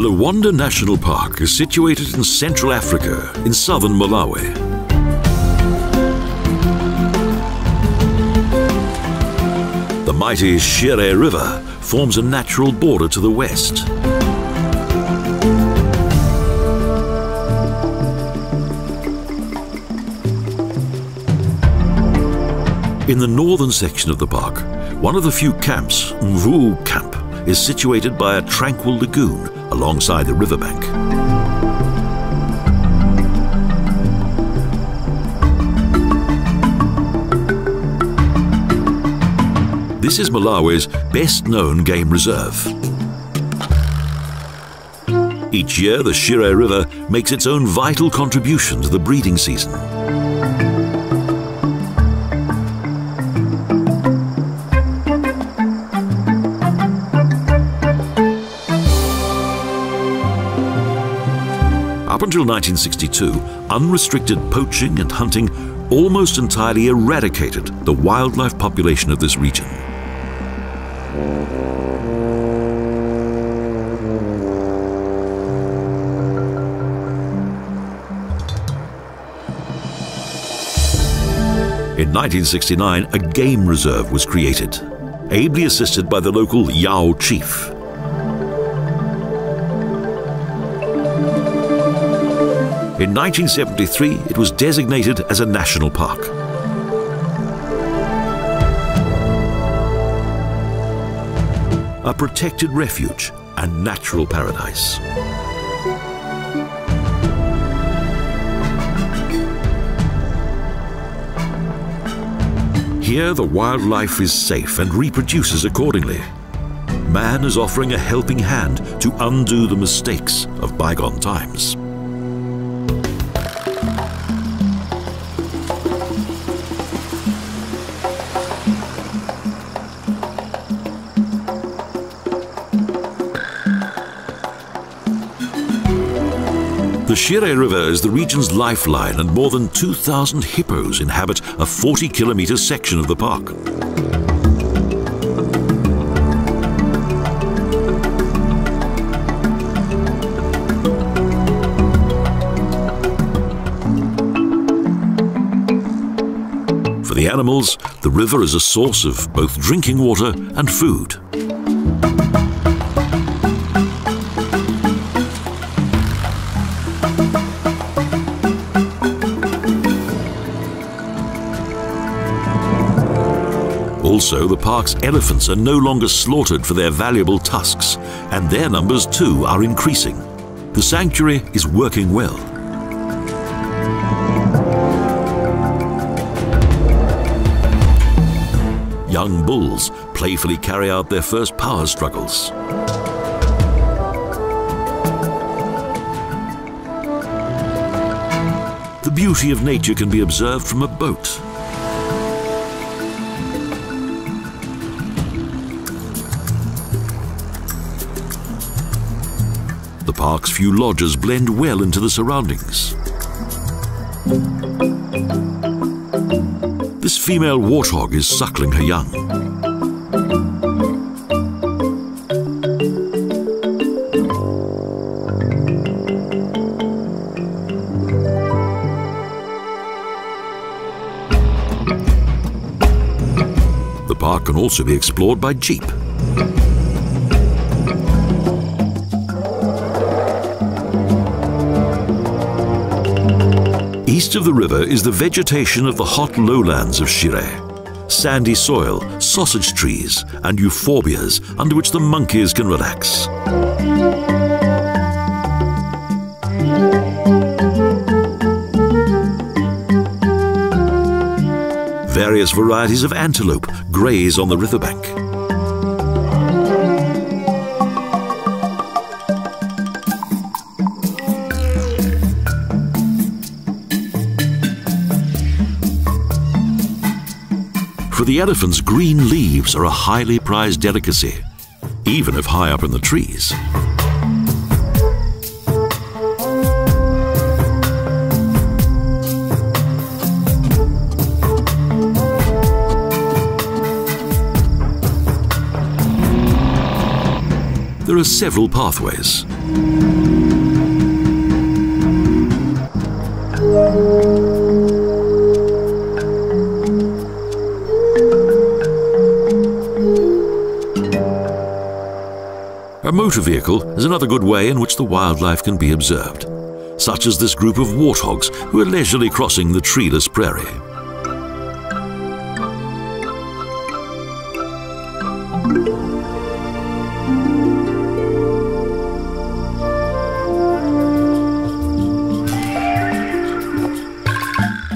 Liwonde National Park is situated in Central Africa, in southern Malawi. The mighty Shire River forms a natural border to the west. In the northern section of the park, one of the few camps, Mvu Camp, is situated by a tranquil lagoon alongside the riverbank. This is Malawi's best-known game reserve. Each year, the Shire River makes its own vital contribution to the breeding season. Up until 1962, unrestricted poaching and hunting almost entirely eradicated the wildlife population of this region. In 1969, a game reserve was created, ably assisted by the local Yao chief. In 1973, it was designated as a national park. A protected refuge and natural paradise. Here, the wildlife is safe and reproduces accordingly. Man is offering a helping hand to undo the mistakes of bygone times. The Shire River is the region's lifeline, and more than 2,000 hippos inhabit a 40-kilometre section of the park. For the animals, the river is a source of both drinking water and food. Also, the park's elephants are no longer slaughtered for their valuable tusks, and their numbers too are increasing. The sanctuary is working well. Young bulls playfully carry out their first power struggles. The beauty of nature can be observed from a boat. The park's few lodges blend well into the surroundings. This female warthog is suckling her young. The park can also be explored by jeep. East of the river is the vegetation of the hot lowlands of Shire. Sandy soil, sausage trees, and euphorbias under which the monkeys can relax. Various varieties of antelope graze on the riverbank. For the elephants, green leaves are a highly prized delicacy, even if high up in the trees. There are several pathways. A motor vehicle is another good way in which the wildlife can be observed, such as this group of warthogs who are leisurely crossing the treeless prairie.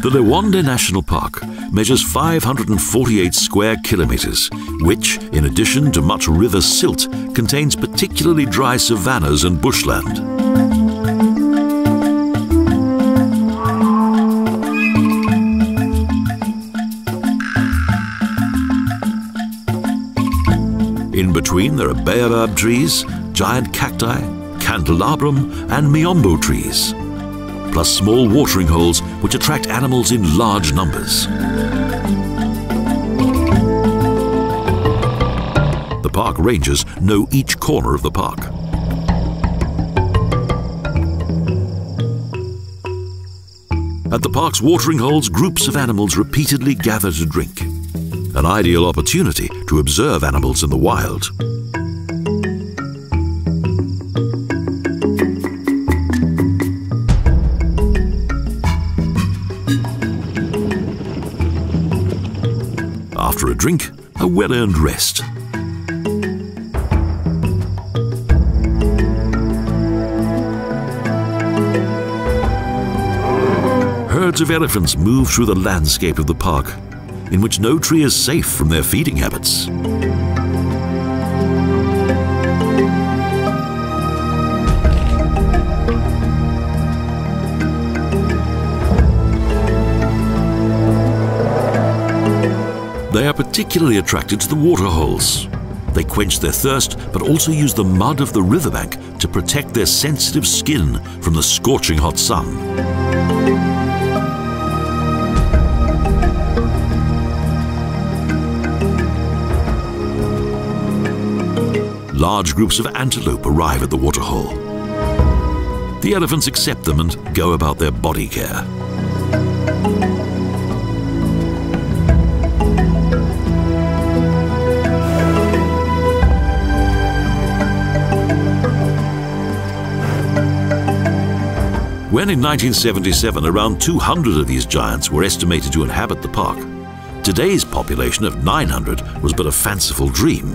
The Liwonde National Park measures 548 square kilometers, which, in addition to much river silt, contains particularly dry savannas and bushland. In between there are baobab trees, giant cacti, candelabrum and miombo trees, plus small watering holes which attract animals in large numbers. The park rangers know each corner of the park. At the park's watering holes, groups of animals repeatedly gather to drink, an ideal opportunity to observe animals in the wild. After a drink, a well-earned rest. Herds of elephants move through the landscape of the park, in which no tree is safe from their feeding habits. They are particularly attracted to the water holes. They quench their thirst, but also use the mud of the riverbank to protect their sensitive skin from the scorching hot sun. Large groups of antelope arrive at the waterhole. The elephants accept them and go about their body care. When in 1977 around 200 of these giants were estimated to inhabit the park, today's population of 900 was but a fanciful dream.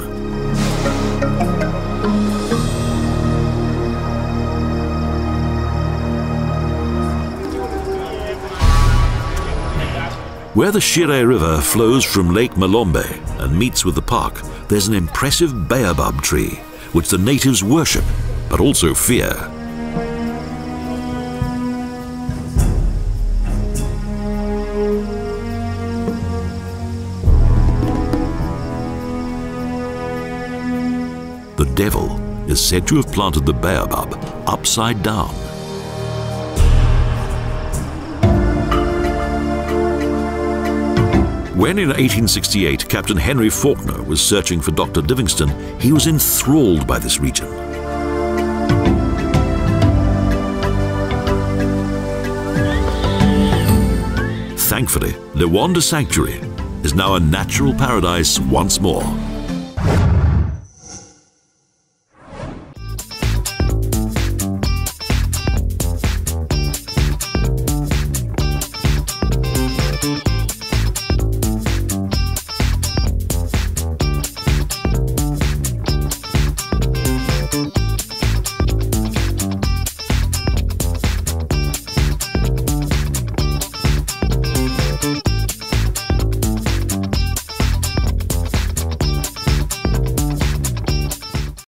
Where the Shire River flows from Lake Malombe and meets with the park, there's an impressive baobab tree, which the natives worship, but also fear. The devil is said to have planted the baobab upside down. When in 1868 Captain Henry Faulkner was searching for Dr. Livingstone, he was enthralled by this region. Thankfully, Liwonde Sanctuary is now a natural paradise once more.